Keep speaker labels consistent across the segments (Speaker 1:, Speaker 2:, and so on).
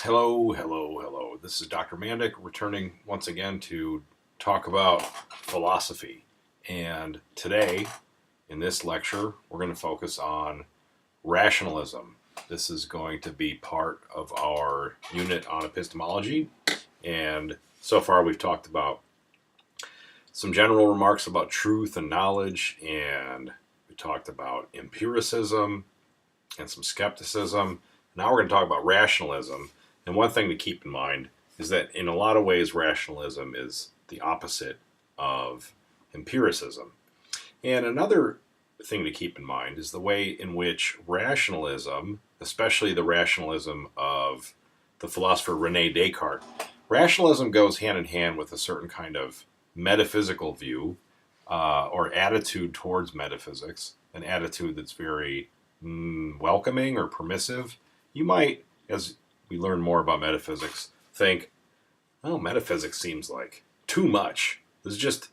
Speaker 1: Hello, hello, hello. This is Dr. Mandic returning once again to talk about philosophy. And today, in this lecture, we're going to focus on rationalism. This is going to be part of our unit on epistemology. And so far, we've talked about some general remarks about truth and knowledge, and we talked about empiricism and some skepticism. Now we're going to talk about rationalism. And one thing to keep in mind is that in a lot of ways, rationalism is the opposite of empiricism. And another thing to keep in mind is the way in which rationalism, especially the rationalism of the philosopher Rene Descartes, rationalism goes hand in hand with a certain kind of metaphysical view or attitude towards metaphysics, an attitude that's very welcoming or permissive. You might, as we learn more about metaphysics, think, oh, metaphysics seems like too much. There's just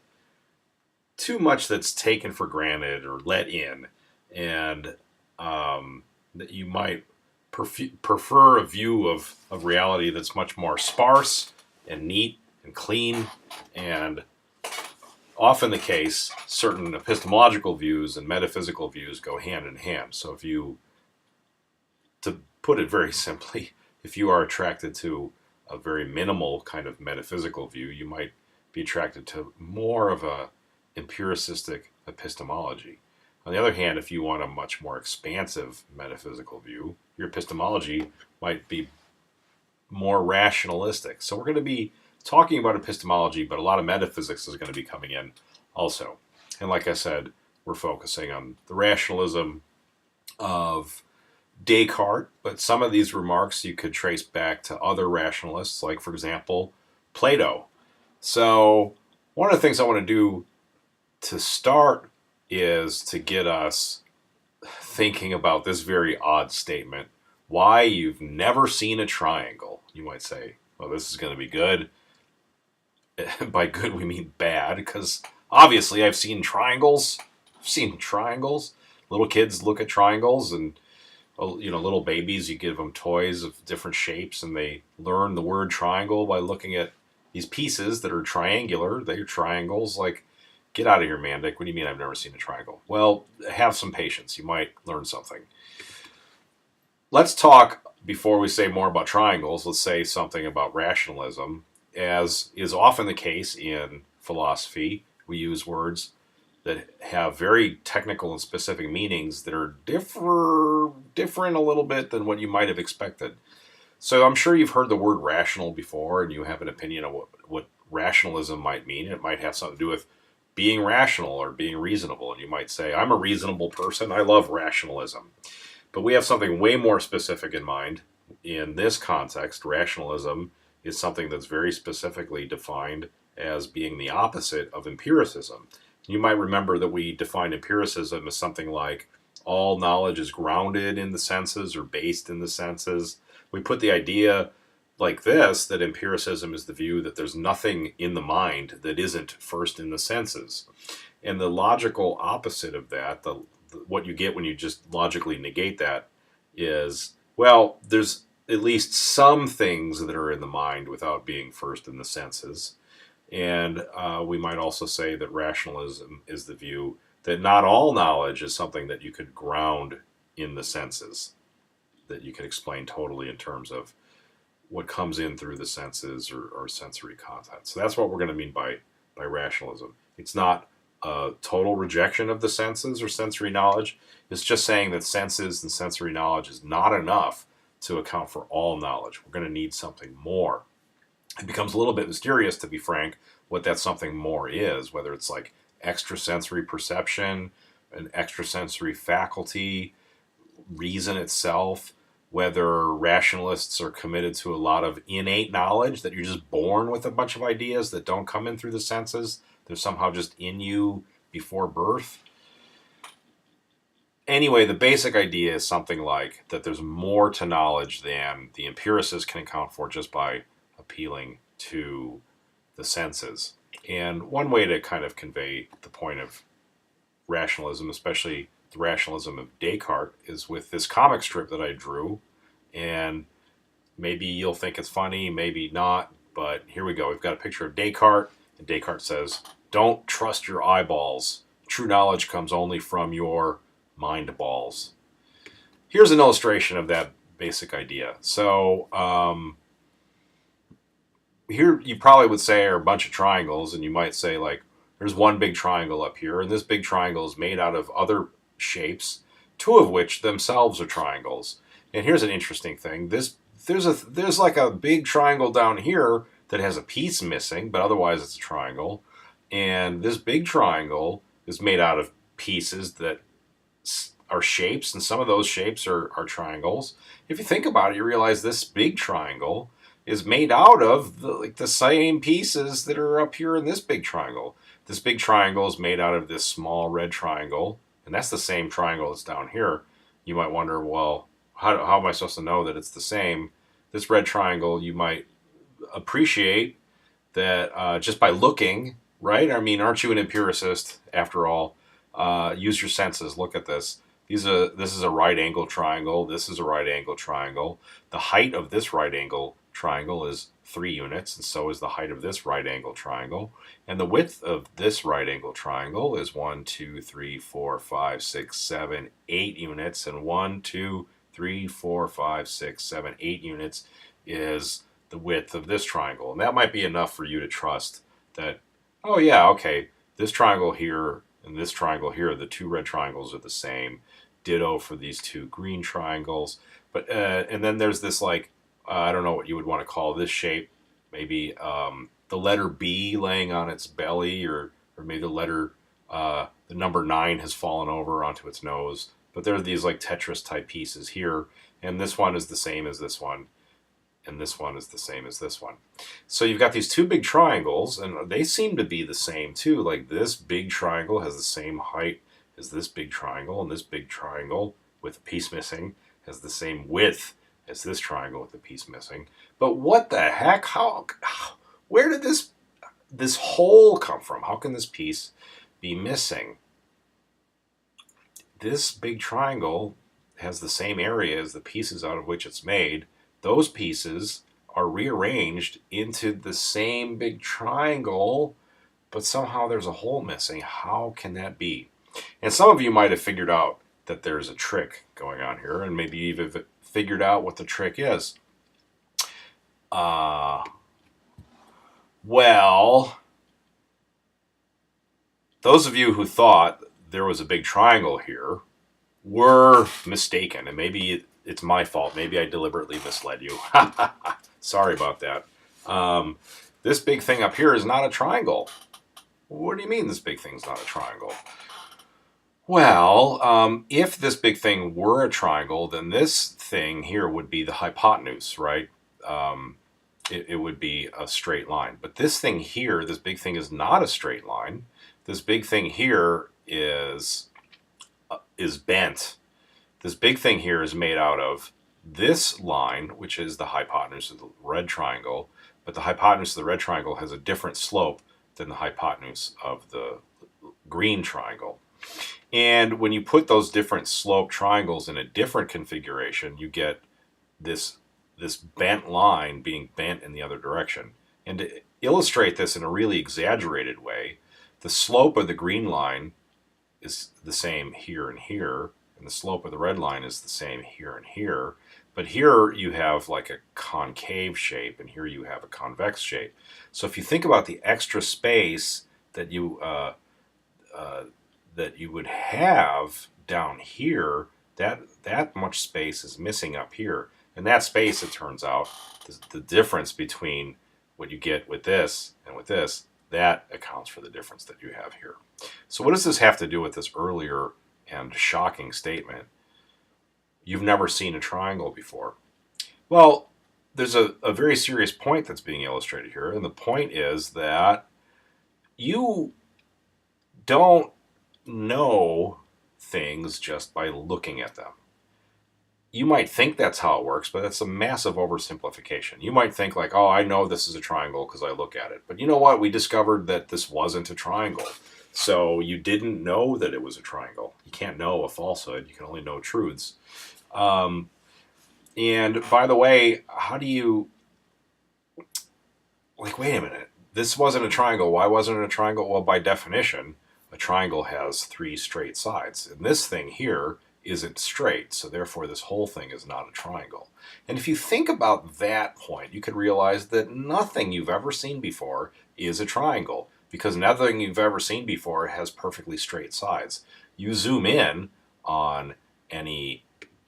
Speaker 1: too much that's taken for granted or let in, and that you might prefer a view of reality that's much more sparse and neat and clean, and often the case, certain epistemological views and metaphysical views go hand in hand. So if you, to put it very simply, if you are attracted to a very minimal kind of metaphysical view, you might be attracted to more of a empiricistic epistemology. On the other hand, if you want a much more expansive metaphysical view, your epistemology might be more rationalistic. So we're going to be talking about epistemology, but a lot of metaphysics is going to be coming in also. And like I said, we're focusing on the rationalism of Descartes, but some of these remarks you could trace back to other rationalists, like, for example, Plato. So one of the things I want to do to start is to get us thinking about this very odd statement: why you've never seen a triangle. You might say, well, this is going to be good. By good, we mean bad, because obviously I've seen triangles. I've seen triangles. Little kids look at triangles, and little babies, you give them toys of different shapes, and they learn the word triangle by looking at these pieces that are triangular. They're triangles. Like, get out of here, Mandic. What do you mean I've never seen a triangle? Well, have some patience. You might learn something. Let's talk, before we say more about triangles, let's say something about rationalism. As is often the case in philosophy, we use words that have very technical and specific meanings that are different a little bit than what you might have expected. So I'm sure you've heard the word rational before, and you have an opinion of what rationalism might mean. It might have something to do with being rational or being reasonable. And you might say, I'm a reasonable person. I love rationalism. But we have something way more specific in mind. In this context, rationalism is something that's very specifically defined as being the opposite of empiricism. You might remember that we define empiricism as something like all knowledge is grounded in the senses or based in the senses. We put the idea like this, that empiricism is the view that there's nothing in the mind that isn't first in the senses. And the logical opposite of that, what you get when you just logically negate that, is, well, there's at least some things that are in the mind without being first in the senses. And we might also say that rationalism is the view that not all knowledge is something that you could ground in the senses, that you could explain totally in terms of what comes in through the senses or sensory content. So that's what we're going to mean by rationalism. It's not a total rejection of the senses or sensory knowledge. It's just saying that senses and sensory knowledge is not enough to account for all knowledge. We're going to need something more. It becomes a little bit mysterious, to be frank, what that something more is, whether it's like extrasensory perception, an extrasensory faculty, reason itself, whether rationalists are committed to a lot of innate knowledge, that you're just born with a bunch of ideas that don't come in through the senses. They're somehow just in you before birth. Anyway, the basic idea is something like that there's more to knowledge than the empiricist can account for just by appealing to the senses. And one way to kind of convey the point of rationalism, especially the rationalism of Descartes, is with this comic strip that I drew. And Maybe you'll think it's funny, maybe not, but here we go. We've got a picture of Descartes, and Descartes says, "Don't trust your eyeballs. True knowledge comes only from your mind balls." Here's an illustration of that basic idea. So here you probably would say are a bunch of triangles, and you might say, like, there's one big triangle up here, and this big triangle is made out of other shapes, two of which themselves are triangles. And here's an interesting thing. There's like a big triangle down here that has a piece missing, but otherwise it's a triangle. And this big triangle is made out of pieces that are shapes, and some of those shapes are triangles. If you think about it, you realize this big triangle is made out of the same pieces that are up here in this big triangle. This big triangle is made out of this small red triangle, and that's the same triangle that's down here. You might wonder, well, how am I supposed to know that it's the same? This red triangle, you might appreciate that just by looking, right? I mean, aren't you an empiricist after all? Use your senses. Look at this. This is a right angle triangle. This is a right angle triangle. The height of this right angle triangle is 3 units, and so is the height of this right angle triangle. And the width of this right angle triangle is 1, 2, 3, 4, 5, 6, 7, 8 units, and 1, 2, 3, 4, 5, 6, 7, 8 units is the width of this triangle. And that might be enough for you to trust that, oh yeah, okay, this triangle here and this triangle here, the two red triangles are the same. Ditto for these two green triangles. But and then there's this, like, I don't know what you would want to call this shape. Maybe the letter B laying on its belly, or maybe the number 9 has fallen over onto its nose. But there are these like Tetris type pieces here, and this one is the same as this one, and this one is the same as this one. So you've got these two big triangles, and they seem to be the same too. Like, this big triangle has the same height as this big triangle, and this big triangle with a piece missing has the same width as this triangle with a piece missing. But what the heck? Where did this hole come from? How can this piece be missing? This big triangle has the same area as the pieces out of which it's made. Those pieces are rearranged into the same big triangle, but somehow there's a hole missing. How can that be? And some of you might have figured out that there's a trick going on here, and maybe you've figured out what the trick is. Well, those of you who thought there was a big triangle here were mistaken, and maybe it's my fault. Maybe I deliberately misled you. Sorry about that. This big thing up here is not a triangle. What do you mean this big thing's not a triangle? Well, if this big thing were a triangle, then this thing here would be the hypotenuse, right? It would be a straight line. But this thing here, this big thing, is not a straight line. This big thing here is bent. This big thing here is made out of this line, which is the hypotenuse of the red triangle, but the hypotenuse of the red triangle has a different slope than the hypotenuse of the green triangle. And when you put those different slope triangles in a different configuration, you get this bent line being bent in the other direction. And to illustrate this in a really exaggerated way, the slope of the green line is the same here and here, and the slope of the red line is the same here and here. But here you have like a concave shape, and here you have a convex shape. So if you think about the extra space that you would have down here, that much space is missing up here. And that space, it turns out, the difference between what you get with this and with this, that accounts for the difference that you have here. So what does this have to do with this earlier and shocking statement? You've never seen a triangle before. Well, there's a very serious point that's being illustrated here, and the point is that you don't know things just by looking at them. You might think that's how it works, but that's a massive oversimplification. You might think like, oh, I know this is a triangle because I look at it. But you know what? We discovered that this wasn't a triangle. So you didn't know that it was a triangle. You can't know a falsehood. You can only know truths. And by the way, how do you, like, wait a minute, this wasn't a triangle. Why wasn't it a triangle? Well, by definition, a triangle has three straight sides. And this thing here isn't straight, so therefore this whole thing is not a triangle. And if you think about that point, you could realize that nothing you've ever seen before is a triangle, because nothing you've ever seen before has perfectly straight sides. You zoom in on any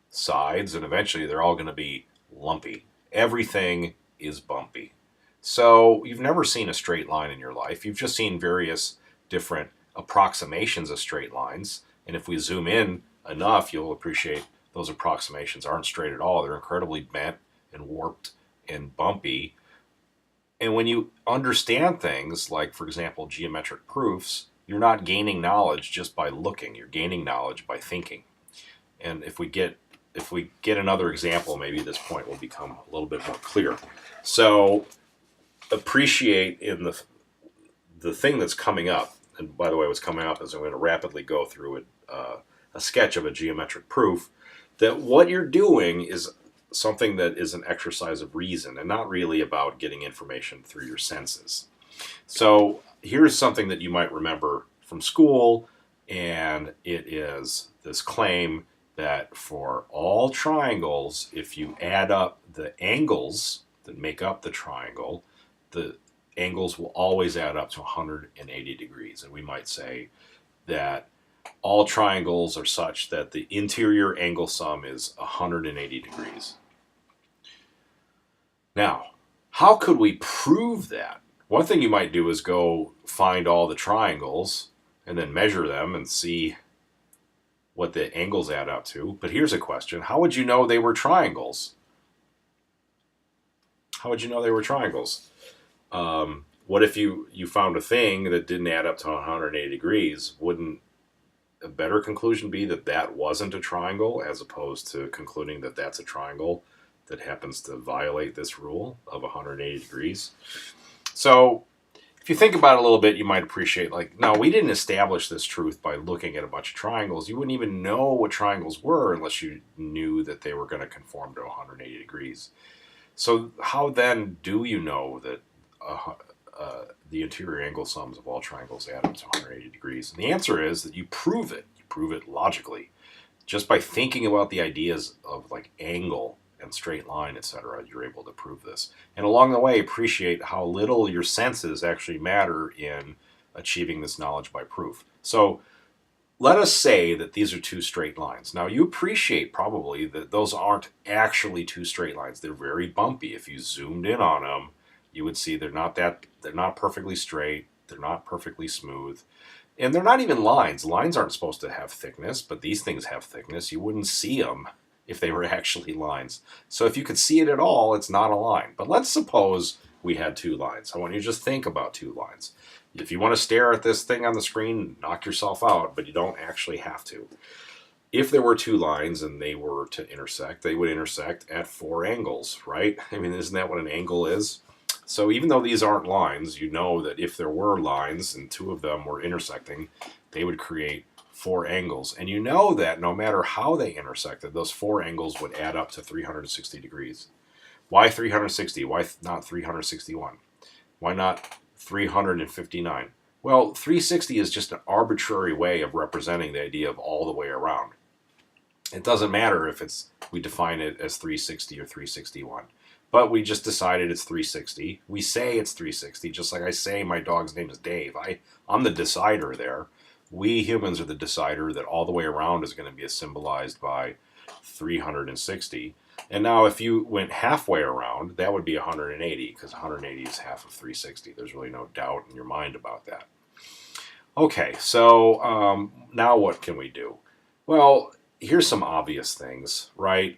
Speaker 1: sides, and eventually they're all going to be lumpy. Everything is bumpy. So you've never seen a straight line in your life. You've just seen various different approximations of straight lines. And if we zoom in enough, you'll appreciate those approximations aren't straight at all. They're incredibly bent and warped and bumpy. And when you understand things like, for example, geometric proofs, you're not gaining knowledge just by looking. You're gaining knowledge by thinking. And if we get another example, maybe this point will become a little bit more clear. So appreciate in the thing that's coming up, and by the way, what's coming up is I'm going to rapidly go through a sketch of a geometric proof, that what you're doing is something that is an exercise of reason and not really about getting information through your senses. So here's something that you might remember from school, and it is this claim that for all triangles, if you add up the angles that make up the triangle, the angles will always add up to 180 degrees. And we might say that all triangles are such that the interior angle sum is 180 degrees. Now, how could we prove that? One thing you might do is go find all the triangles and then measure them and see what the angles add up to. But here's a question. How would you know they were triangles? How would you know they were triangles? What if you found a thing that didn't add up to 180 degrees? Wouldn't a better conclusion be that that wasn't a triangle, as opposed to concluding that that's a triangle that happens to violate this rule of 180 degrees? So if you think about it a little bit, you might appreciate, like, no, we didn't establish this truth by looking at a bunch of triangles. You wouldn't even know what triangles were unless you knew that they were going to conform to 180 degrees. So how then do you know that the interior angle sums of all triangles add up to 180 degrees? And the answer is that you prove it. You prove it logically. Just by thinking about the ideas of, like, angle and straight line, etc., you're able to prove this. And along the way, appreciate how little your senses actually matter in achieving this knowledge by proof. So let us say that these are two straight lines. Now, you appreciate probably that those aren't actually two straight lines. They're very bumpy. If you zoomed in on them, you would see they're not perfectly straight. They're not perfectly smooth. And they're not even lines. Lines aren't supposed to have thickness, but these things have thickness. You wouldn't see them if they were actually lines. So if you could see it at all, it's not a line. But let's suppose we had two lines. I want you to just think about two lines. If you want to stare at this thing on the screen, knock yourself out, but you don't actually have to. If there were two lines and they were to intersect, they would intersect at four angles, right? I mean, isn't that what an angle is? So even though these aren't lines, you know that if there were lines and two of them were intersecting, they would create four angles. And you know that no matter how they intersected, those four angles would add up to 360 degrees. Why 360? Why not 361? Why not 359? Well, 360 is just an arbitrary way of representing the idea of all the way around. It doesn't matter if we define it as 360 or 361. But we just decided it's 360. We say it's 360, just like I say my dog's name is Dave. I'm the decider there. We humans are the decider that all the way around is going to be symbolized by 360. And now if you went halfway around, that would be 180, because 180 is half of 360. There's really no doubt in your mind about that. Okay, so now what can we do? Well, here's some obvious things, right?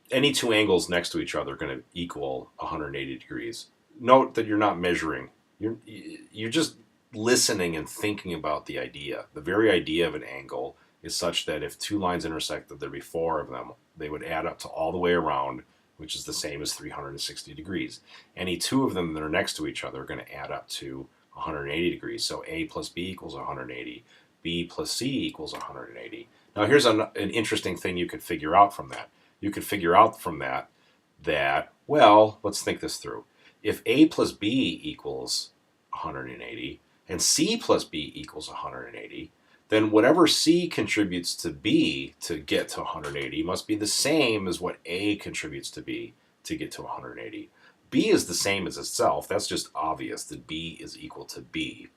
Speaker 1: Any two angles next to each other are going to equal 180 degrees. Note that you're not measuring. You're just listening and thinking about the idea. The very idea of an angle is such that if two lines intersected, there'd be four of them. They would add up to all the way around, which is the same as 360 degrees. Any two of them that are next to each other are going to add up to 180 degrees. So A plus B equals 180. B plus C equals 180. Now here's an interesting thing you could figure out from that. you could figure out from that, well, let's think this through. If A plus B equals 180 and C plus B equals 180, then whatever C contributes to B to get to 180 must be the same as what A contributes to B to get to 180. B is the same as itself. That's just obvious that B is equal to B.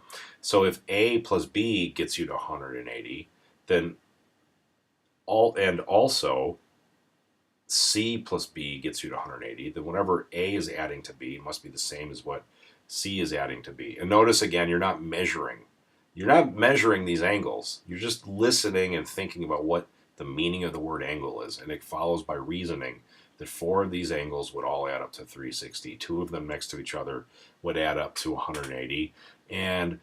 Speaker 1: So if A plus B gets you to 180, then also C plus B gets you to 180, then whatever A is adding to B must be the same as what C is adding to B. And notice again, you're not measuring. You're not measuring these angles. You're just listening and thinking about what the meaning of the word angle is. And it follows by reasoning that 4 of these angles would all add up to 360. 2 of them next to each other would add up to 180. And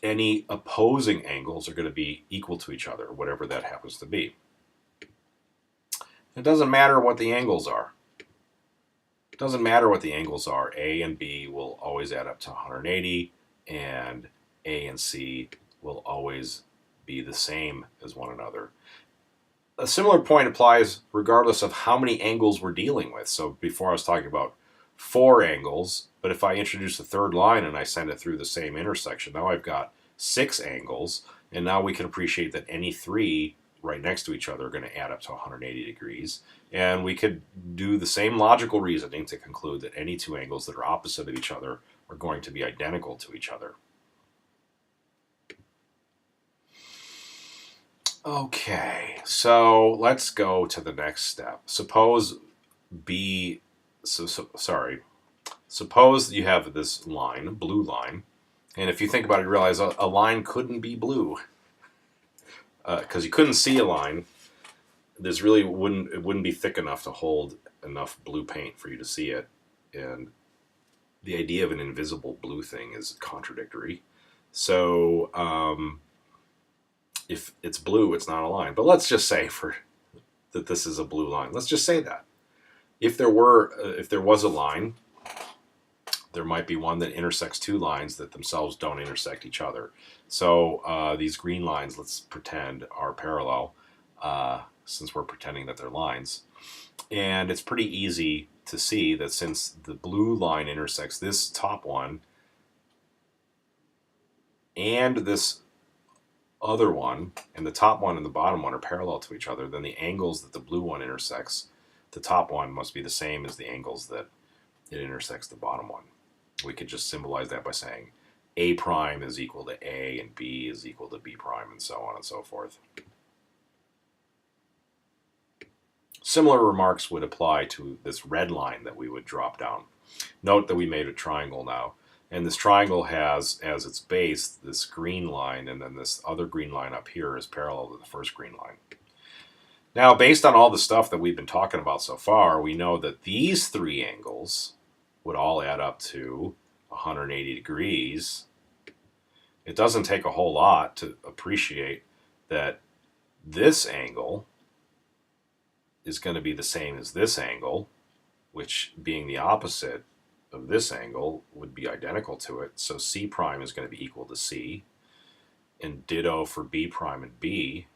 Speaker 1: any opposing angles are going to be equal to each other, whatever that happens to be. It doesn't matter what the angles are. It doesn't matter what the angles are. A and B will always add up to 180, and A and C will always be the same as one another. A similar point applies regardless of how many angles we're dealing with. So before I was talking about 4 angles, but if I introduce a third line and I send it through the same intersection, now I've got 6 angles, and now we can appreciate that any 3 right next to each other are going to add up to 180 degrees. And we could do the same logical reasoning to conclude that any 2 angles that are opposite of each other are going to be identical to each other. Okay, so let's go to the next step. Suppose suppose you have this line, a blue line, and if you think about it, you realize a line couldn't be blue because you couldn't see a line. This really wouldn't be thick enough to hold enough blue paint for you to see it, and the idea of an invisible blue thing is contradictory. So if it's blue, it's not a line. But let's just say that this is a blue line. Let's just say that. If there was a line, there might be one that intersects 2 lines that themselves don't intersect each other. So these green lines, let's pretend, are parallel, since we're pretending that they're lines. And it's pretty easy to see that since the blue line intersects this top one and this other one, and the top one and the bottom one are parallel to each other, then the angles that the blue one intersects, the top one, must be the same as the angles that it intersects the bottom one. We could just symbolize that by saying A prime is equal to A and B is equal to B prime, and so on and so forth. Similar remarks would apply to this red line that we would drop down. Note that we made a triangle now, and this triangle has as its base this green line, and then this other green line up here is parallel to the first green line. Now, based on all the stuff that we've been talking about so far, we know that these 3 angles would all add up to 180 degrees. It doesn't take a whole lot to appreciate that this angle is going to be the same as this angle, which, being the opposite of this angle, would be identical to it. So C prime is going to be equal to C, and ditto for B prime and B.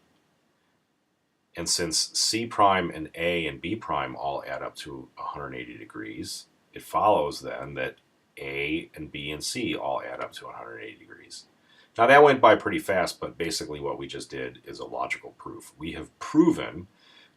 Speaker 1: And since C prime and A and B prime all add up to 180 degrees, it follows then that A and B and C all add up to 180 degrees. Now that went by pretty fast, but basically what we just did is a logical proof. We have proven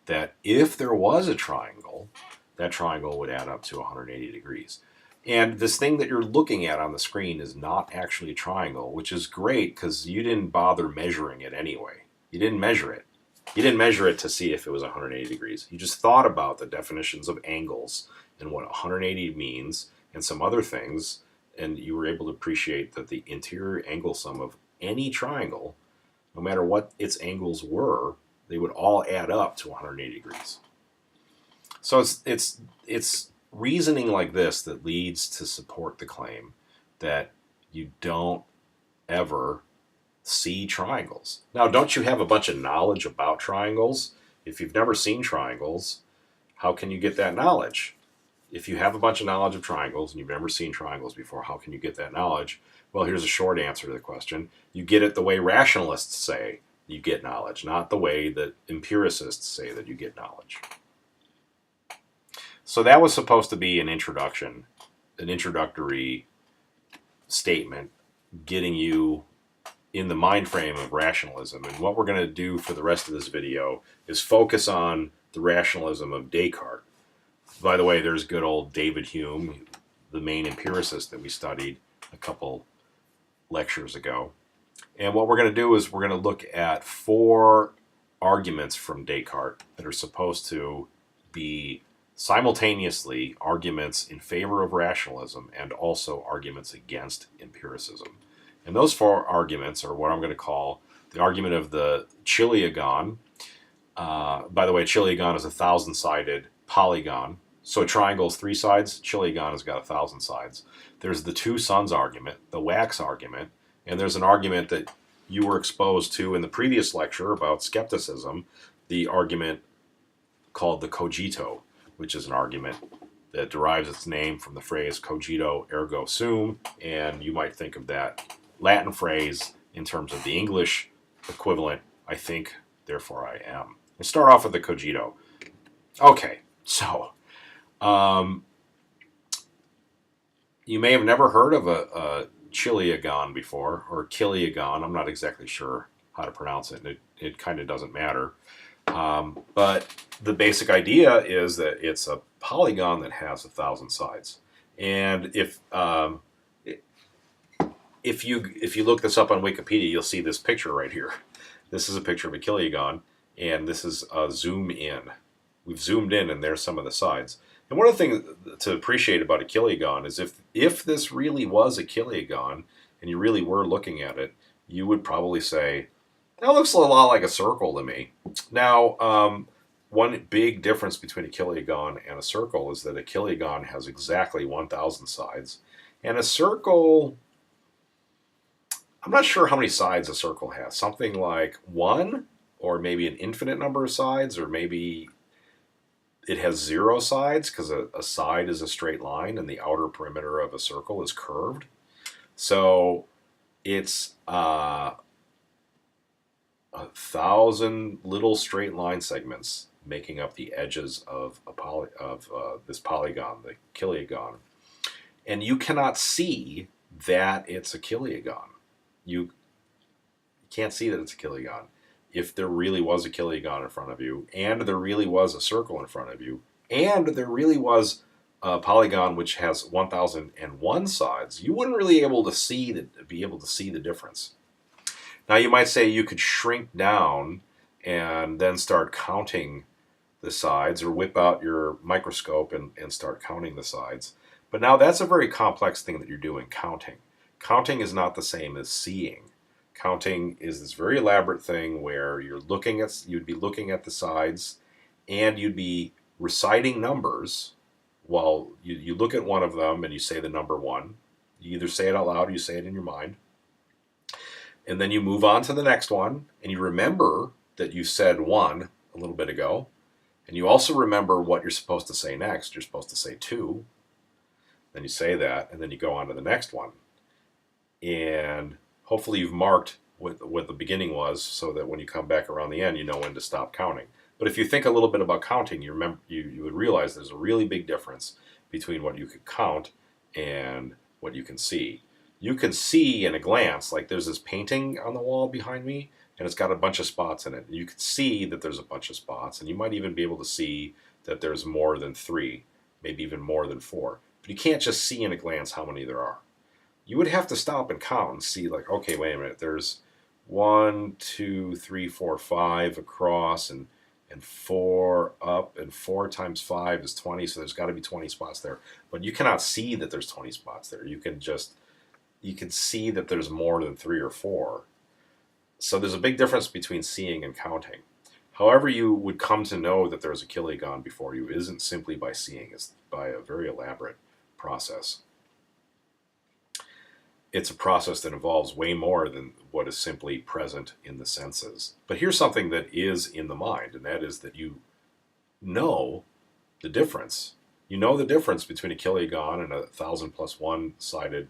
Speaker 1: that if there was a triangle, that triangle would add up to 180 degrees. And this thing that you're looking at on the screen is not actually a triangle, which is great because you didn't bother measuring it anyway. You didn't measure it. You didn't measure it to see if it was 180 degrees. You just thought about the definitions of angles and what 180 means and some other things, and you were able to appreciate that the interior angle sum of any triangle, no matter what its angles were, they would all add up to 180 degrees. So it's reasoning like this that leads to support the claim that you don't ever see triangles. Now, don't you have a bunch of knowledge about triangles? If you've never seen triangles, how can you get that knowledge? If you have a bunch of knowledge of triangles and you've never seen triangles before, how can you get that knowledge? Well, here's a short answer to the question. You get it the way rationalists say you get knowledge, not the way that empiricists say that you get knowledge. So that was supposed to be an introductory statement, getting you in the mind frame of rationalism. And what we're going to do for the rest of this video is focus on the rationalism of Descartes. By the way, there's good old David Hume, the main empiricist that we studied a couple lectures ago. And what we're going to do is we're going to look at 4 arguments from Descartes that are supposed to be simultaneously arguments in favor of rationalism and also arguments against empiricism. And those 4 arguments are what I'm going to call the argument of the chiliagon. By the way, chiliagon is a 1,000-sided polygon. So a triangle is 3 sides. Chiliagon has got 1,000 sides. There's the 2 suns argument, the wax argument, and there's an argument that you were exposed to in the previous lecture about skepticism, the argument called the Cogito, which is an argument that derives its name from the phrase cogito ergo sum, and you might think of that Latin phrase in terms of the English equivalent, I think, therefore I am. Let's start off with the Cogito. Okay, so you may have never heard of a chiliagon before, or chiliagon. I'm not exactly sure how to pronounce it. It kind of doesn't matter. But the basic idea is that it's a polygon that has 1,000 sides. And if you look this up on Wikipedia, you'll see this picture right here. This is a picture of a chiliagon, and this is a zoom in. We've zoomed in, and there's some of the sides. And one of the things to appreciate about a chiliagon is if this really was a chiliagon, and you really were looking at it, you would probably say, that looks a lot like a circle to me. Now, one big difference between a chiliagon and a circle is that a chiliagon has exactly 1,000 sides, and a circle, I'm not sure how many sides a circle has. Something like 1, or maybe an infinite number of sides, or maybe it has 0 sides because a side is a straight line and the outer perimeter of a circle is curved. So it's 1,000 little straight line segments making up the edges of this polygon, the chiliagon. And you cannot see that it's a chiliagon. You can't see that it's a chiliagon. If there really was a chiliagon in front of you, and there really was a circle in front of you, and there really was a polygon which has 1,001 sides, you wouldn't really be able to see the difference. Now you might say you could shrink down and then start counting the sides, or whip out your microscope and start counting the sides. But now that's a very complex thing that you're doing, counting. Counting is not the same as seeing. Counting is this very elaborate thing where you'd be looking at the sides, and you'd be reciting numbers while you look at one of them and you say the number 1. You either say it out loud or you say it in your mind. And then you move on to the next one, and you remember that you said 1 a little bit ago. And you also remember what you're supposed to say next. You're supposed to say 2. Then you say that, and then you go on to the next one. And hopefully you've marked what the beginning was, so that when you come back around the end, you know when to stop counting. But if you think a little bit about counting, you would realize there's a really big difference between what you could count and what you can see. You can see in a glance, like there's this painting on the wall behind me, and it's got a bunch of spots in it. You can see that there's a bunch of spots, and you might even be able to see that there's more than 3, maybe even more than 4. But you can't just see in a glance how many there are. You would have to stop and count and see, like, okay, wait a minute, there's 1, 2, 3, 4, 5 across, and 4 up, and 4 times 5 is 20, so there's got to be 20 spots there. But you cannot see that there's 20 spots there. You can see that there's more than 3 or 4. So there's a big difference between seeing and counting. However you would come to know that there's a chiliagon before you isn't simply by seeing, it's by a very elaborate process. It's a process that involves way more than what is simply present in the senses. But here's something that is in the mind, and that is that you know the difference. You know the difference between a chiliagon and a 1,000 plus 1 sided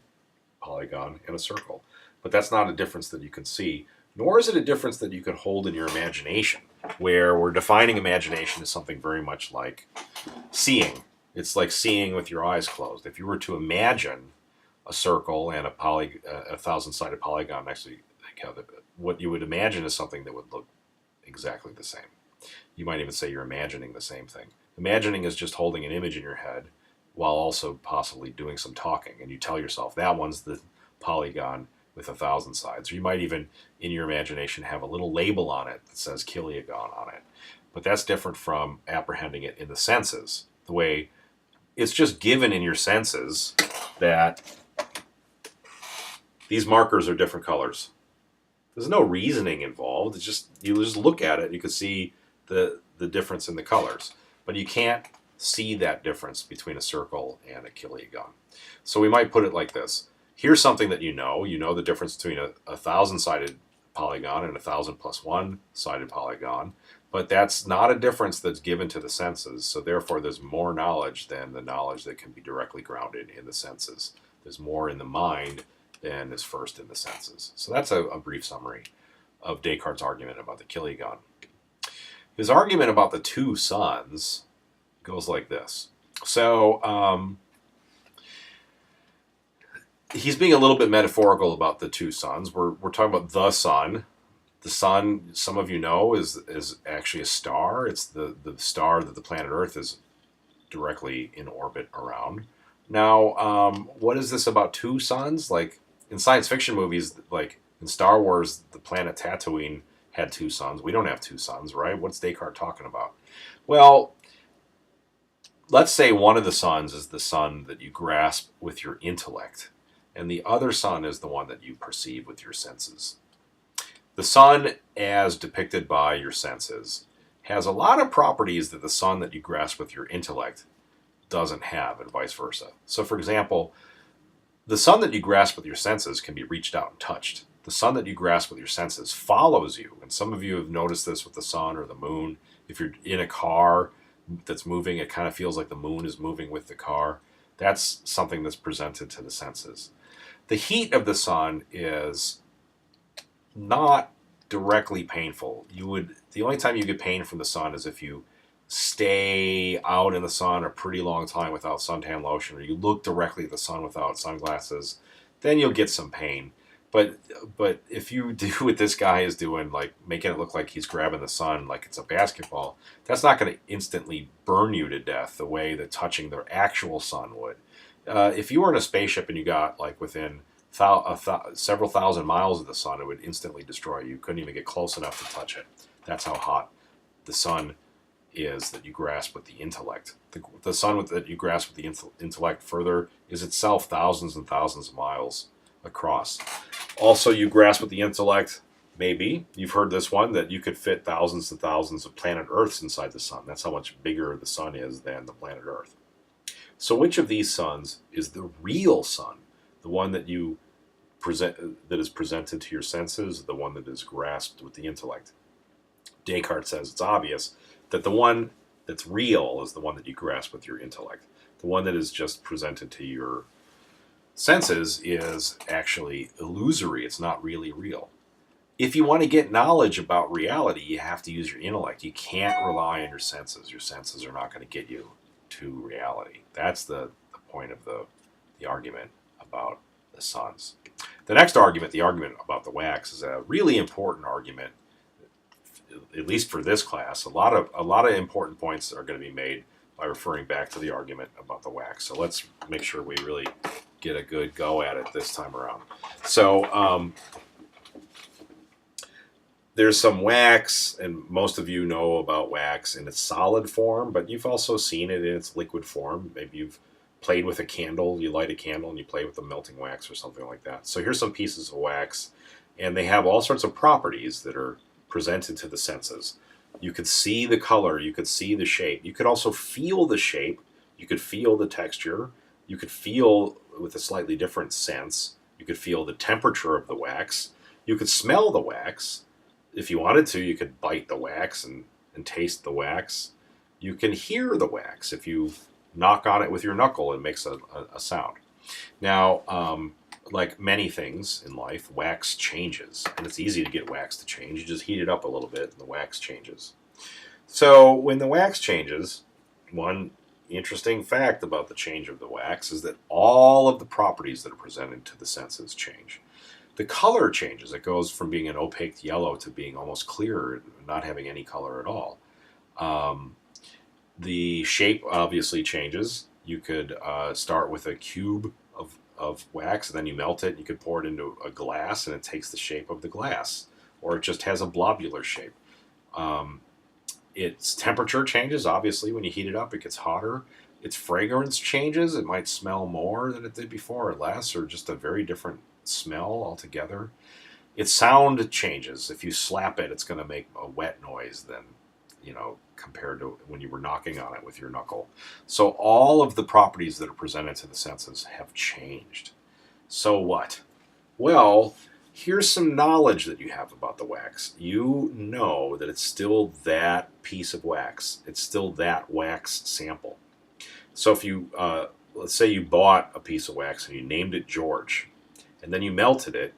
Speaker 1: polygon and a circle. But that's not a difference that you can see, nor is it a difference that you can hold in your imagination, where we're defining imagination as something very much like seeing. It's like seeing with your eyes closed. If you were to imagine a circle and a thousand-sided polygon next to each other, what you would imagine is something that would look exactly the same. You might even say you're imagining the same thing. Imagining is just holding an image in your head while also possibly doing some talking, and you tell yourself that one's the polygon with 1,000 sides. Or you might even, in your imagination, have a little label on it that says chiliagon on it. But that's different from apprehending it in the senses. The way it's just given in your senses that these markers are different colors. There's no reasoning involved. It's just, you just look at it, you can see the difference in the colors. But you can't see that difference between a circle and a chiliagon. So we might put it like this. Here's something that you know the difference between a thousand-sided polygon and 1,000 plus one-sided polygon, but that's not a difference that's given to the senses, so therefore there's more knowledge than the knowledge that can be directly grounded in the senses. There's more in the mind than is first in the senses. So that's a brief summary of Descartes' argument about the chiliagon. His argument about the two suns goes like this. So he's being a little bit metaphorical about the two suns. We're talking about the sun. The sun, some of you know, is actually a star. It's the star that the planet Earth is directly in orbit around. Now, what is this about two suns? Like in science fiction movies, like in Star Wars, the planet Tatooine had two suns. We don't have two suns, right? What's Descartes talking about? Well, let's say one of the suns is the sun that you grasp with your intellect, and the other sun is the one that you perceive with your senses. The sun, as depicted by your senses, has a lot of properties that the sun that you grasp with your intellect doesn't have, and vice versa. So, for example, the sun that you grasp with your senses can be reached out and touched. The sun that you grasp with your senses follows you, and some of you have noticed this with the sun or the moon. If you're in a car that's moving, it kind of feels like the moon is moving with the car. That's something that's presented to the senses. The heat of the sun is not directly painful. The only time you get pain from the sun is if you stay out in the sun a pretty long time without suntan lotion, or you look directly at the sun without sunglasses, then you'll get some pain. But if you do what this guy is doing, like making it look like he's grabbing the sun like it's a basketball, that's not going to instantly burn you to death the way that touching the actual sun would. If you were in a spaceship and you got like within several thousand miles of the sun, it would instantly destroy you. You couldn't even get close enough to touch it. That's how hot the sun is that you grasp with the intellect. The sun that you grasp with the intellect further is itself thousands and thousands of miles across. Also, you grasp with the intellect, maybe, you've heard this one, that you could fit thousands and thousands of planet Earths inside the sun. That's how much bigger the sun is than the planet Earth. So which of these suns is the real sun? The one that you that is presented to your senses, the one that is grasped with the intellect? Descartes says it's obvious that the one that's real is the one that you grasp with your intellect. The one that is just presented to your senses is actually illusory. It's not really real. If you want to get knowledge about reality, you have to use your intellect. You can't rely on your senses. Your senses are not going to get you to reality. That's the point of the argument about the suns. The next argument, the argument about the wax, is a really important argument, at least for this class. A lot of important points are going to be made by referring back to the argument about the wax. So let's make sure we really get a good go at it this time around. So there's some wax, and most of you know about wax in its solid form, but you've also seen it in its liquid form. Maybe you've played with a candle, you light a candle and you play with the melting wax or something like that. So here's some pieces of wax, and they have all sorts of properties that are presented to the senses. You could see the color, you could see the shape, you could also feel the shape, you could feel the texture, you could feel with a slightly different sense, you could feel the temperature of the wax, you could smell the wax. If you wanted to, you could bite the wax and taste the wax. You can hear the wax. If you knock on it with your knuckle, it makes a sound. Now, like many things in life, wax changes, and it's easy to get wax to change. You just heat it up a little bit and the wax changes. So when the wax changes, one interesting fact about the change of the wax is that all of the properties that are presented to the senses change. The color changes. It goes from being an opaque yellow to being almost clear, not having any color at all. The shape obviously changes. You could start with a cube of wax, and then you melt it, and you could pour it into a glass, and it takes the shape of the glass. Or it just has a globular shape. Its temperature changes, obviously. When you heat it up, it gets hotter. Its fragrance changes. It might smell more than it did before, or less, or just a very different smell altogether. Its sound changes. If you slap it, it's going to make a wet noise then, compared to when you were knocking on it with your knuckle. So all of the properties that are presented to the senses have changed. So what? Well, here's some knowledge that you have about the wax. You know that it's still that piece of wax. It's still that wax sample. So if you, let's say you bought a piece of wax and you named it George, and then you melted it,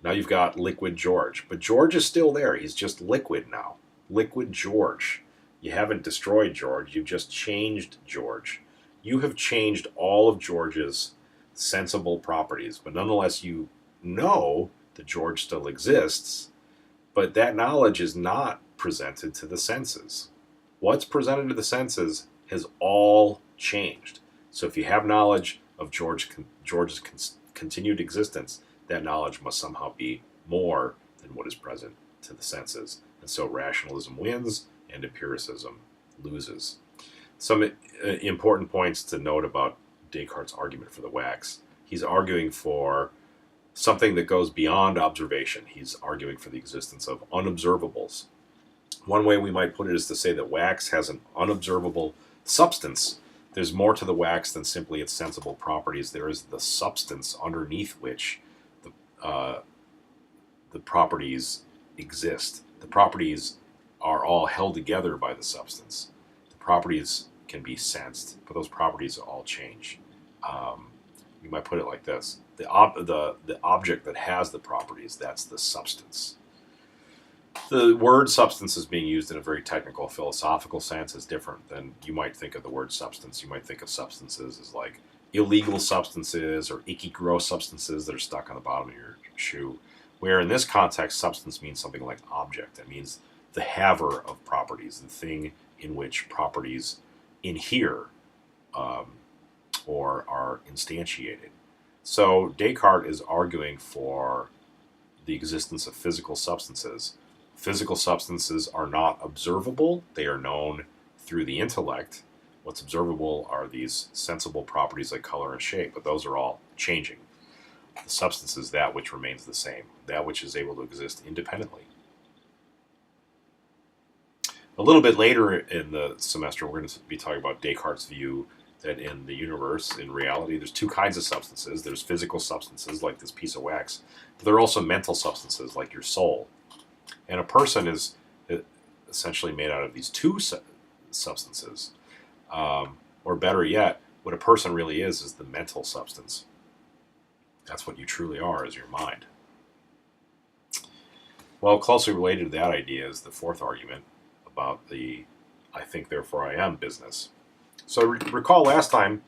Speaker 1: now you've got liquid George. But George is still there. He's just liquid now. Liquid George. You haven't destroyed George. You've just changed George. You have changed all of George's sensible properties. But nonetheless, you know that George still exists, but that knowledge is not presented to the senses. What's presented to the senses has all changed. So if you have knowledge of George's continued existence, that knowledge must somehow be more than what is present to the senses. And so rationalism wins and empiricism loses. Some important points to note about Descartes' argument for the wax. He's arguing for something that goes beyond observation. He's arguing for the existence of unobservables. One way we might put it is to say that wax has an unobservable substance. There's more to the wax than simply its sensible properties. There is the substance underneath which the properties exist. The properties are all held together by the substance. The properties can be sensed, but those properties all change. You might put it like this. The object that has the properties, that's the substance. The word substance is being used in a very technical, philosophical sense is different than you might think of the word substance. You might think of substances as like illegal substances or icky, gross substances that are stuck on the bottom of your shoe, where in this context, substance means something like object. It means the haver of properties, the thing in which properties inhere or are instantiated. So Descartes is arguing for the existence of physical substances. Physical substances are not observable. They are known through the intellect. What's observable are these sensible properties like color and shape, but those are all changing. The substance is that which remains the same, that which is able to exist independently. A little bit later in the semester, we're going to be talking about Descartes' view that in the universe, in reality, there's two kinds of substances. There's physical substances, like this piece of wax, but there are also mental substances, like your soul. And a person is essentially made out of these two substances. Or better yet, what a person really is the mental substance. That's what you truly are, is your mind. Well, closely related to that idea is the fourth argument about the I think, therefore I am business. So recall last time,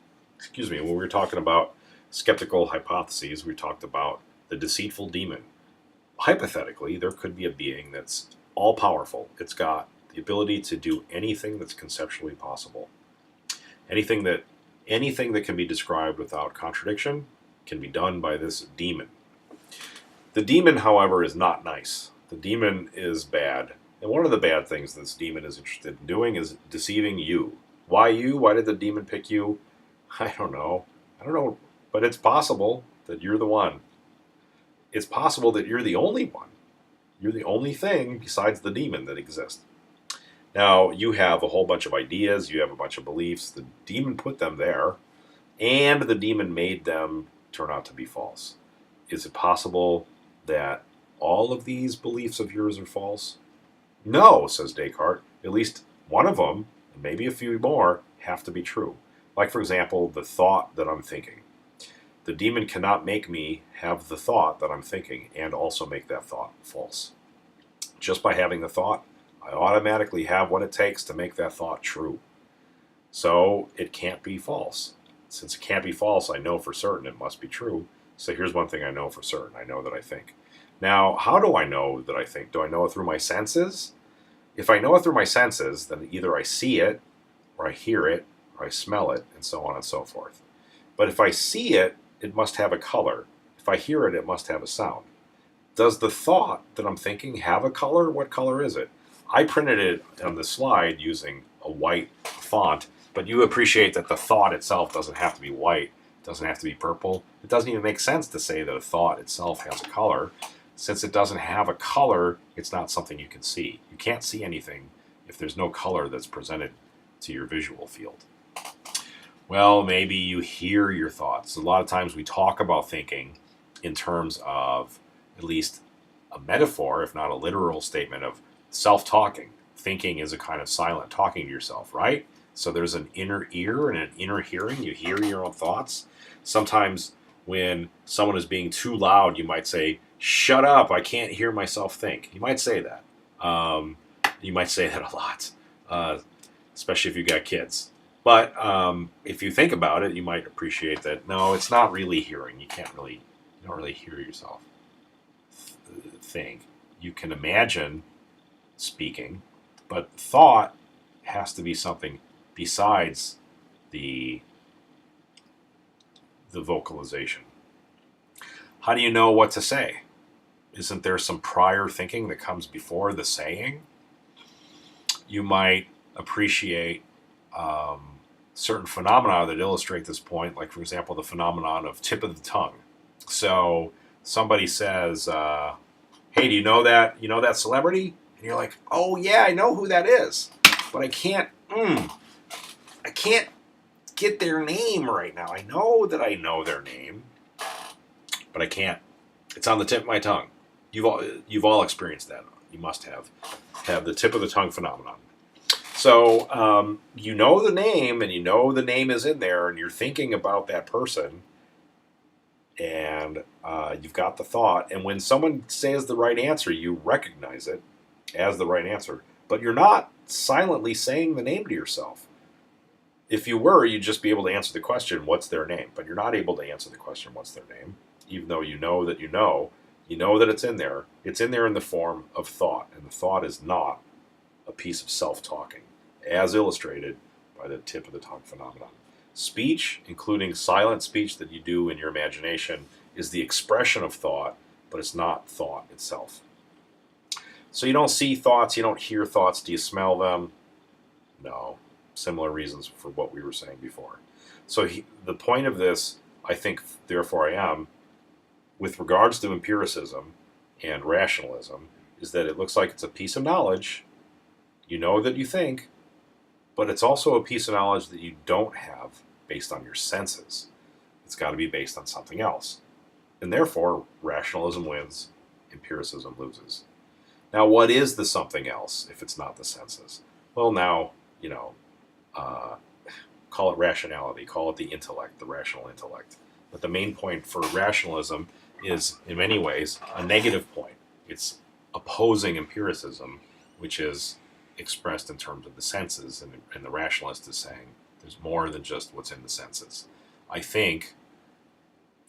Speaker 1: when we were talking about skeptical hypotheses, we talked about the deceitful demon. Hypothetically, there could be a being that's all-powerful. It's got the ability to do anything that's conceptually possible. Anything that can be described without contradiction can be done by this demon. The demon, however, is not nice. The demon is bad. And one of the bad things this demon is interested in doing is deceiving you. Why you? Why did the demon pick you? I don't know. But it's possible that you're the one. It's possible that you're the only one. You're the only thing besides the demon that exists. Now, you have a whole bunch of ideas. You have a bunch of beliefs. The demon put them there, and the demon made them turn out to be false. Is it possible that all of these beliefs of yours are false? No, says Descartes. At least one of them, and maybe a few more, have to be true. Like, for example, the thought that I'm thinking. The demon cannot make me have the thought that I'm thinking and also make that thought false. Just by having the thought, I automatically have what it takes to make that thought true. So it can't be false. Since it can't be false, I know for certain it must be true. So here's one thing I know for certain. I know that I think. Now, how do I know that I think? Do I know it through my senses? If I know it through my senses, then either I see it, or I hear it, or I smell it, and so on and so forth. But if I see it, it must have a color. If I hear it, it must have a sound. Does the thought that I'm thinking have a color? What color is it? I printed it on the slide using a white font, but you appreciate that the thought itself doesn't have to be white, it doesn't have to be purple. It doesn't even make sense to say that a thought itself has a color. Since it doesn't have a color, it's not something you can see. You can't see anything if there's no color that's presented to your visual field. Well, maybe you hear your thoughts. A lot of times we talk about thinking in terms of at least a metaphor, if not a literal statement of self-talking. Thinking is a kind of silent talking to yourself, right? So there's an inner ear and an inner hearing. You hear your own thoughts. Sometimes when someone is being too loud, you might say, "Shut up, I can't hear myself think." You might say that. You might say that a lot, especially if you've got kids. But if you think about it, you might appreciate that, no, it's not really hearing. You don't really hear yourself think. You can imagine speaking, but thought has to be something besides the vocalization. How do you know what to say? Isn't there some prior thinking that comes before the saying? You might appreciate certain phenomena that illustrate this point, like, for example, the phenomenon of tip of the tongue. So somebody says, "Hey, do you know that? You know that celebrity?" And you're like, "Oh yeah, I know who that is, but I can't get their name right now. I know that I know their name, but I can't. It's on the tip of my tongue." You've all experienced that. You must have the tip of the tongue phenomenon. So you know the name, and you know the name is in there, and you're thinking about that person, and you've got the thought. And when someone says the right answer, you recognize it as the right answer. But you're not silently saying the name to yourself. If you were, you'd just be able to answer the question, "What's their name?" But you're not able to answer the question, "What's their name?" Even though you know that it's in there. It's in there in the form of thought, and the thought is not a piece of self-talking, as illustrated by the tip of the tongue phenomenon. Speech, including silent speech that you do in your imagination, is the expression of thought, but it's not thought itself. So you don't see thoughts, you don't hear thoughts. Do you smell them? No. Similar reasons for what we were saying before. So the point of this, I think, therefore I am, with regards to empiricism and rationalism, is that it looks like it's a piece of knowledge. You know that you think, but it's also a piece of knowledge that you don't have based on your senses. It's got to be based on something else. And therefore, rationalism wins, empiricism loses. Now, what is the something else if it's not the senses? Well, now, call it rationality, call it the intellect, the rational intellect. But the main point for rationalism is, in many ways, a negative point. It's opposing empiricism, which is expressed in terms of the senses, and the rationalist is saying there's more than just what's in the senses. I think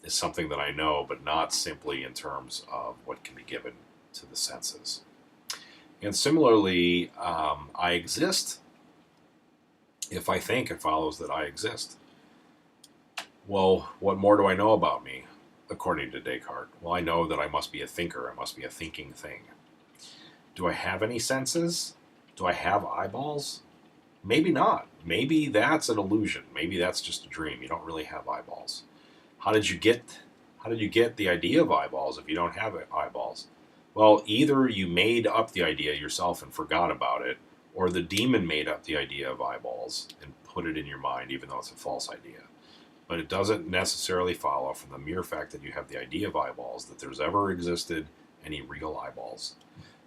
Speaker 1: is something that I know, but not simply in terms of what can be given to the senses. And similarly, I exist. If I think, it follows that I exist. Well, what more do I know about me, according to Descartes? Well, I know that I must be a thinker. I must be a thinking thing. Do I have any senses? Do I have eyeballs? Maybe not. Maybe that's an illusion. Maybe that's just a dream. You don't really have eyeballs. How did you get the idea of eyeballs if you don't have eyeballs? Well, either you made up the idea yourself and forgot about it, or the demon made up the idea of eyeballs and put it in your mind, even though it's a false idea. But it doesn't necessarily follow from the mere fact that you have the idea of eyeballs that there's ever existed any real eyeballs.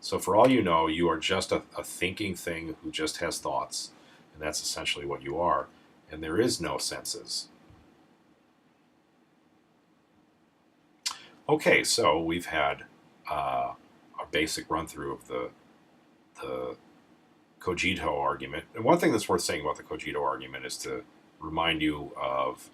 Speaker 1: So for all you know, you are just a thinking thing who just has thoughts, and that's essentially what you are, and there is no senses. Okay, so we've had our basic run-through of the Cogito argument. And one thing that's worth saying about the Cogito argument is to remind you of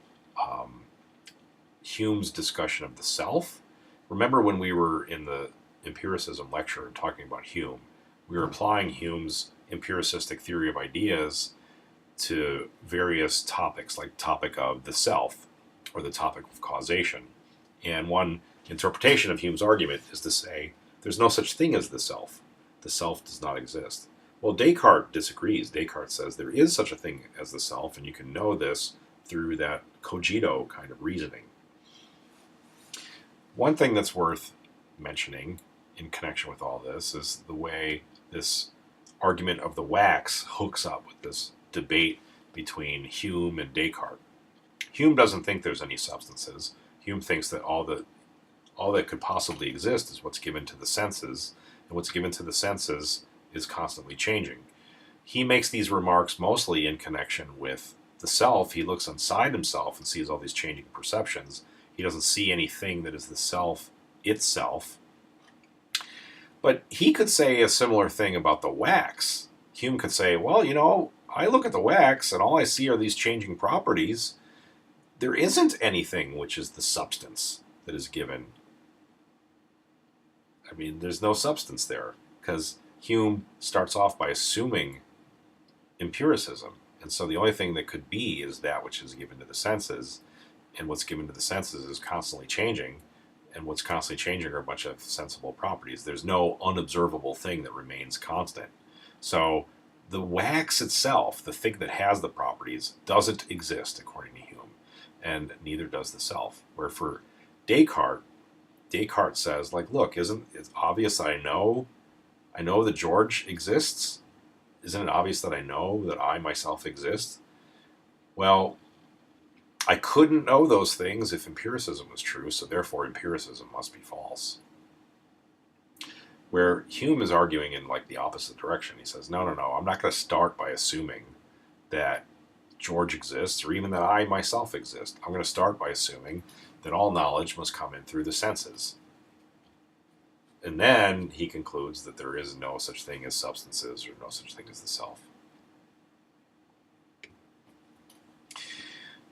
Speaker 1: Hume's discussion of the self. Remember when we were in the empiricism lecture talking about Hume, we were applying Hume's empiricistic theory of ideas to various topics, like the topic of the self or the topic of causation. And one interpretation of Hume's argument is to say there's no such thing as the self. The self does not exist. Well, Descartes disagrees. Descartes says there is such a thing as the self, and you can know this through that cogito kind of reasoning. One thing that's worth mentioning in connection with all this is the way this argument of the wax hooks up with this debate between Hume and Descartes. Hume doesn't think there's any substances. Hume thinks that all that could possibly exist is what's given to the senses, and what's given to the senses is constantly changing. He makes these remarks mostly in connection with the self. He looks inside himself and sees all these changing perceptions. He doesn't see anything that is the self itself. But he could say a similar thing about the wax. Hume could say, well, I look at the wax and all I see are these changing properties. There isn't anything which is the substance that is given. I mean, there's no substance there, because Hume starts off by assuming empiricism. And so the only thing that could be is that which is given to the senses, and what's given to the senses is constantly changing, and what's constantly changing are a bunch of sensible properties. There's no unobservable thing that remains constant. So the wax itself, the thing that has the properties, doesn't exist according to Hume, and neither does the self. Where for Descartes says, look, isn't it obvious that I know that George exists? Isn't it obvious that I know that I myself exist? Well, I couldn't know those things if empiricism was true, so therefore empiricism must be false. Where Hume is arguing in the opposite direction. He says, no, I'm not going to start by assuming that George exists or even that I myself exist. I'm going to start by assuming that all knowledge must come in through the senses. And then he concludes that there is no such thing as substances or no such thing as the self.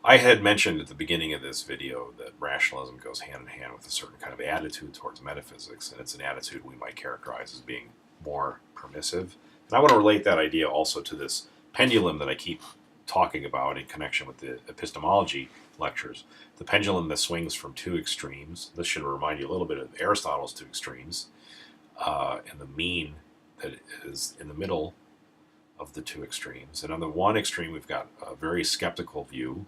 Speaker 1: I had mentioned at the beginning of this video that rationalism goes hand in hand with a certain kind of attitude towards metaphysics, and it's an attitude we might characterize as being more permissive. And I want to relate that idea also to this pendulum that I keep talking about in connection with the epistemology lectures. The pendulum that swings from two extremes. This should remind you a little bit of Aristotle's two extremes, and the mean that is in the middle of the two extremes. And on the one extreme, we've got a very skeptical view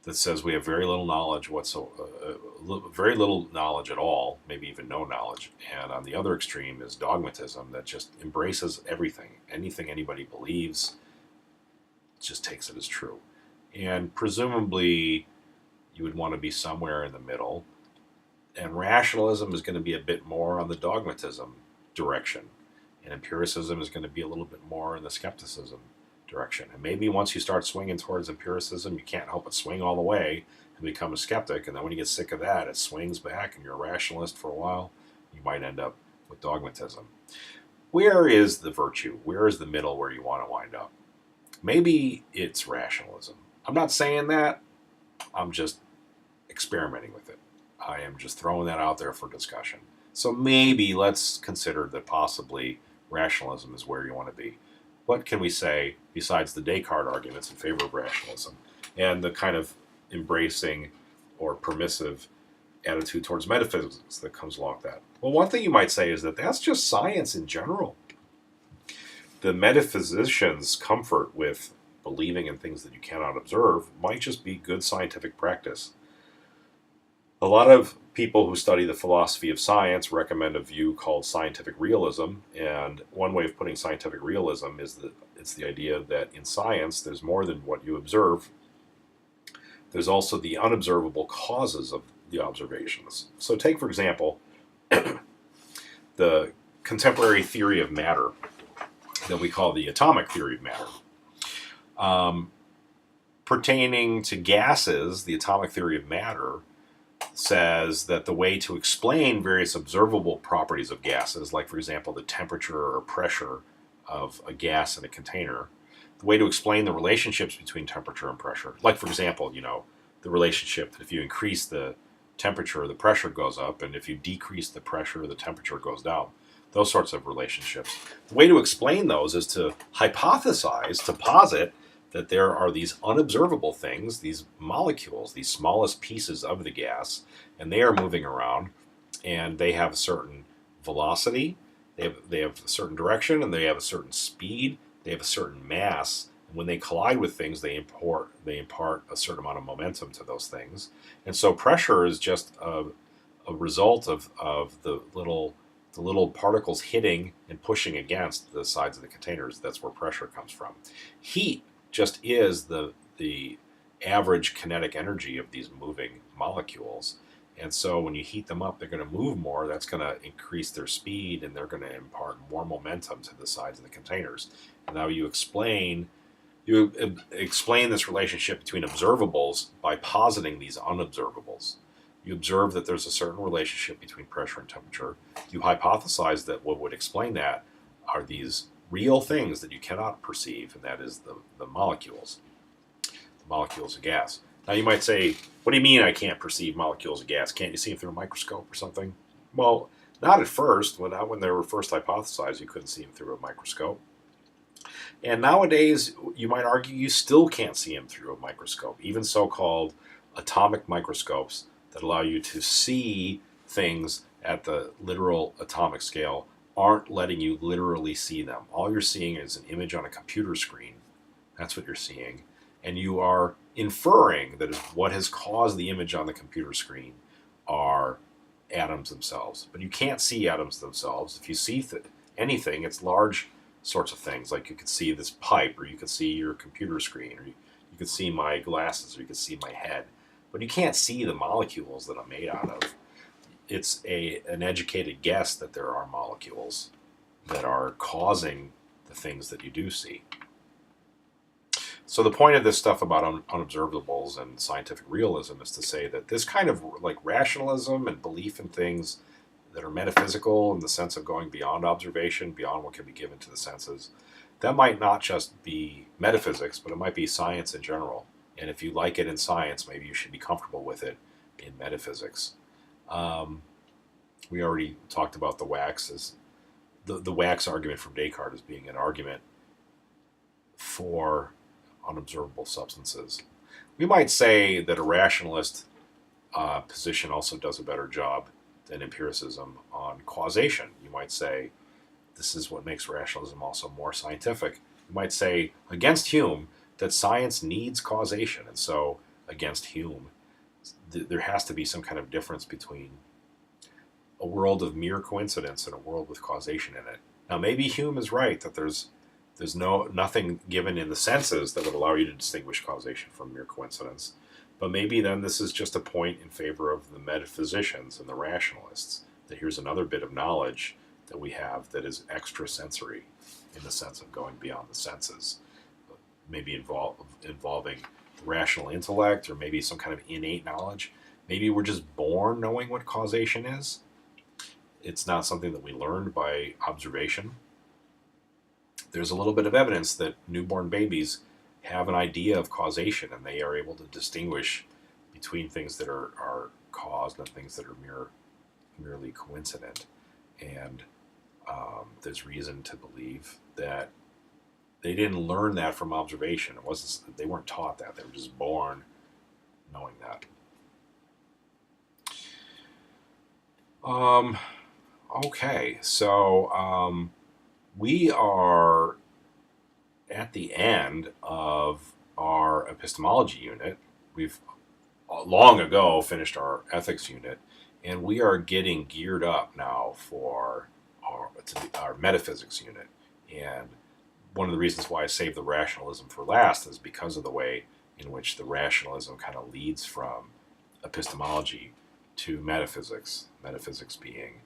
Speaker 1: that says we have very little knowledge very little knowledge at all, maybe even no knowledge. And on the other extreme is dogmatism that just embraces everything. Anything anybody believes just takes it as true. And presumably you would want to be somewhere in the middle. And rationalism is going to be a bit more on the dogmatism direction. And empiricism is going to be a little bit more in the skepticism direction. And maybe once you start swinging towards empiricism, you can't help but swing all the way and become a skeptic. And then when you get sick of that, it swings back and you're a rationalist for a while. You might end up with dogmatism. Where is the virtue? Where is the middle where you want to wind up? Maybe it's rationalism. I'm not saying that. I'm just experimenting with it. I am just throwing that out there for discussion. So maybe let's consider that possibly rationalism is where you want to be. What can we say besides the Descartes arguments in favor of rationalism and the kind of embracing or permissive attitude towards metaphysics that comes along with that? Well, one thing you might say is that that's just science in general. The metaphysician's comfort with believing in things that you cannot observe might just be good scientific practice. A lot of people who study the philosophy of science recommend a view called scientific realism, and one way of putting scientific realism is that it's the idea that in science there's more than what you observe. There's also the unobservable causes of the observations. So take, for example, the contemporary theory of matter that we call the atomic theory of matter. Pertaining to gases, the atomic theory of matter says that the way to explain various observable properties of gases, like, for example, the temperature or pressure of a gas in a container, the way to explain the relationships between temperature and pressure, like for example, the relationship that if you increase the temperature, the pressure goes up, and if you decrease the pressure, the temperature goes down. Those sorts of relationships. The way to explain those is to hypothesize, to posit that there are these unobservable things, these molecules, these smallest pieces of the gas, and they are moving around, and they have a certain velocity, they have a certain direction, and they have a certain speed, they have a certain mass. And when they collide with things, they impart a certain amount of momentum to those things. And so pressure is just a result of the little particles hitting and pushing against the sides of the containers. That's where pressure comes from. Heat just is the average kinetic energy of these moving molecules. And so when you heat them up, they're going to move more. That's going to increase their speed, and they're going to impart more momentum to the sides of the containers. And now you explain this relationship between observables by positing these unobservables. You observe that there's a certain relationship between pressure and temperature. You hypothesize that what would explain that are these real things that you cannot perceive, and that is the molecules of gas. Now you might say, what do you mean I can't perceive molecules of gas? Can't you see them through a microscope or something? Well, not at first. When they were first hypothesized, you couldn't see them through a microscope. And nowadays, you might argue you still can't see them through a microscope. Even so-called atomic microscopes that allow you to see things at the literal atomic scale aren't letting you literally see them. All you're seeing is an image on a computer screen. That's what you're seeing. And you are inferring that what has caused the image on the computer screen are atoms themselves. But you can't see atoms themselves. If you see anything, it's large sorts of things. Like you could see this pipe, or you could see your computer screen, or you could see my glasses, or you could see my head. But you can't see the molecules that I'm made out of. It's an educated guess that there are molecules that are causing the things that you do see. So the point of this stuff about unobservables and scientific realism is to say that this kind of like rationalism and belief in things that are metaphysical in the sense of going beyond observation, beyond what can be given to the senses, that might not just be metaphysics, but it might be science in general. And if you like it in science, maybe you should be comfortable with it in metaphysics. We already talked about the wax as the wax argument from Descartes as being an argument for unobservable substances. We might say that a rationalist position also does a better job than empiricism on causation. You might say this is what makes rationalism also more scientific. You might say against Hume that science needs causation, and so against Hume there has to be some kind of difference between a world of mere coincidence and a world with causation in it. Now maybe Hume is right that there's nothing given in the senses that would allow you to distinguish causation from mere coincidence. But maybe then this is just a point in favor of the metaphysicians and the rationalists, that here's another bit of knowledge that we have that is extrasensory in the sense of going beyond the senses, maybe involving the rational intellect, or maybe some kind of innate knowledge. Maybe we're just born knowing what causation is. It's not something that we learned by observation. There's a little bit of evidence that newborn babies have an idea of causation, and they are able to distinguish between things that are caused and things that are merely coincident. And there's reason to believe that they didn't learn that from observation. They weren't taught that. They were just born knowing that. Okay, so we are at the end of our epistemology unit. We've long ago finished our ethics unit, and we are getting geared up now for our metaphysics unit. And one of the reasons why I saved the rationalism for last is because of the way in which the rationalism kind of leads from epistemology to metaphysics, metaphysics being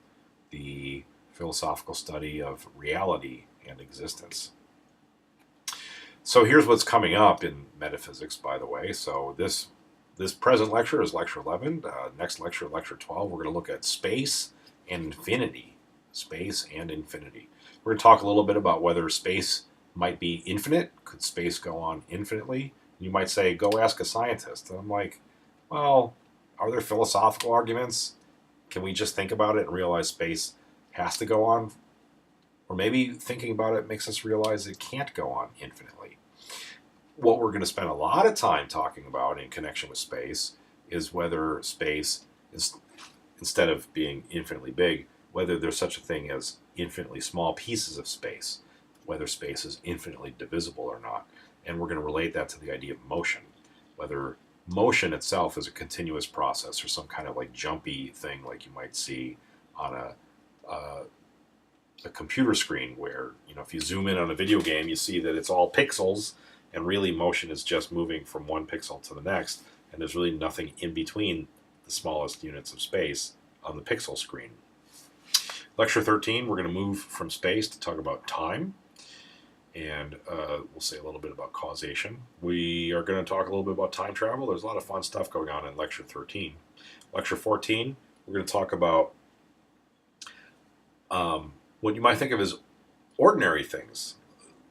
Speaker 1: the philosophical study of reality and existence. So here's what's coming up in metaphysics, by the way. So this present lecture is lecture 11. Next lecture, lecture 12, we're going to look at space and infinity. Space and infinity. We're going to talk a little bit about whether space might be infinite. Could space go on infinitely? You might say, go ask a scientist. And I'm like, well, are there philosophical arguments? Can we just think about it and realize space has to go on? Or maybe thinking about it makes us realize it can't go on infinitely. What we're going to spend a lot of time talking about in connection with space is whether space is, instead of being infinitely big, whether there's such a thing as infinitely small pieces of space, whether space is infinitely divisible or not. And we're going to relate that to the idea of motion, whether motion itself is a continuous process or some kind of like jumpy thing like you might see on a computer screen where, if you zoom in on a video game, you see that it's all pixels, and really motion is just moving from one pixel to the next, and there's really nothing in between the smallest units of space on the pixel screen. Lecture 13, we're going to move from space to talk about time, and we'll say a little bit about causation. We are going to talk a little bit about time travel. There's a lot of fun stuff going on in Lecture 13. Lecture 14, we're going to talk about what you might think of as ordinary things,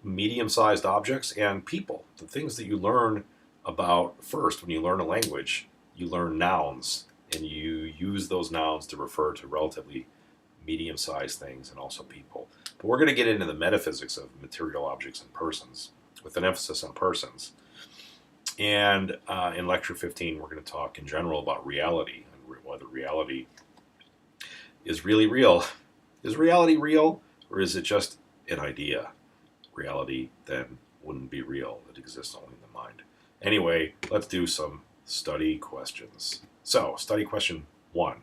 Speaker 1: medium-sized objects, and people. The things that you learn about first when you learn a language. You learn nouns, and you use those nouns to refer to relatively medium-sized things and also people. But we're going to get into the metaphysics of material objects and persons, with an emphasis on persons. And in Lecture 15, we're going to talk in general about reality, and whether reality is really real. Is reality real, or is it just an idea? Reality then wouldn't be real. It exists only in the mind. Anyway, let's do some study questions. So, study question 1.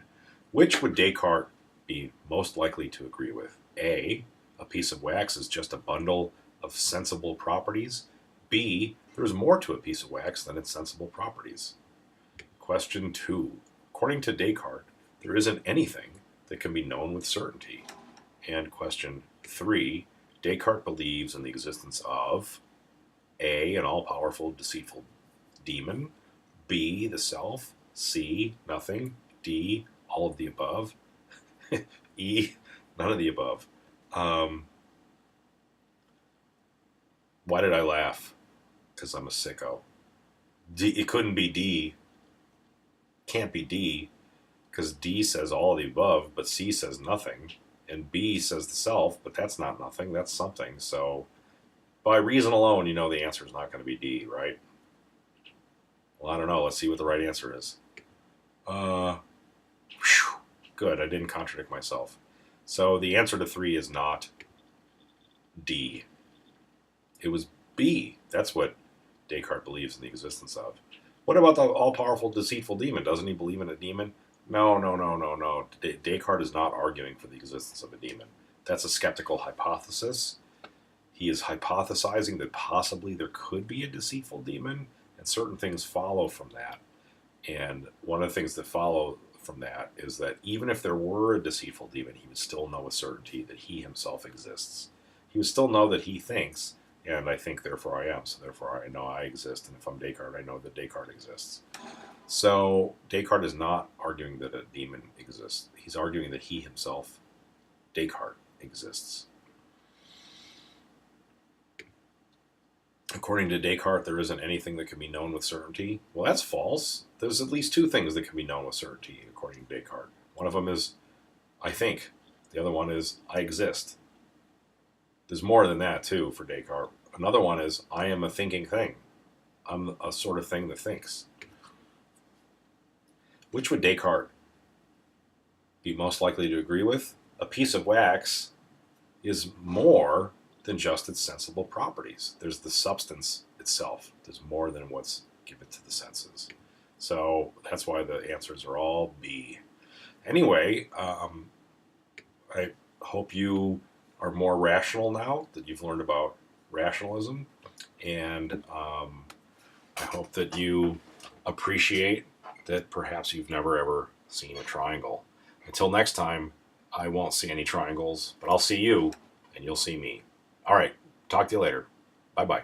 Speaker 1: Which would Descartes be most likely to agree with? A, a piece of wax is just a bundle of sensible properties. B, there's more to a piece of wax than its sensible properties. Question 2. According to Descartes, there isn't anything that can be known with certainty. And question 3, Descartes believes in the existence of A, an all-powerful, deceitful demon, B, the self, C, nothing, D, all of the above, E, none of the above. Why did I laugh? Because I'm a sicko. D, it couldn't be D. Can't be D, because D says all of the above, but C says nothing. And B says the self, but that's not nothing, that's something. So by reason alone, you know the answer is not going to be D, right? Well, I don't know. Let's see what the right answer is. Good, I didn't contradict myself. So the answer to 3 is not D. It was B. That's what Descartes believes in the existence of. What about the all-powerful, deceitful demon? Doesn't he believe in a demon? No. Descartes is not arguing for the existence of a demon. That's a skeptical hypothesis. He is hypothesizing that possibly there could be a deceitful demon, and certain things follow from that. And one of the things that follow from that is that even if there were a deceitful demon, he would still know with certainty that he himself exists. He would still know that he thinks, and I think, therefore I am, so therefore I know I exist, and if I'm Descartes, I know that Descartes exists. So Descartes is not arguing that a demon exists. He's arguing that he himself, Descartes, exists. According to Descartes, there isn't anything that can be known with certainty. Well, that's false. There's at least 2 things that can be known with certainty, according to Descartes. One of them is, I think. The other one is, I exist. There's more than that, too, for Descartes. Another one is, I am a thinking thing. I'm a sort of thing that thinks. Which would Descartes be most likely to agree with? A piece of wax is more than just its sensible properties. There's the substance itself. There's more than what's given to the senses. So that's why the answers are all B. Anyway, I hope you are more rational now that you've learned about rationalism, and I hope that you appreciate that perhaps you've never ever seen a triangle. Until next time, I won't see any triangles, but I'll see you, and you'll see me. All right, talk to you later. Bye-bye.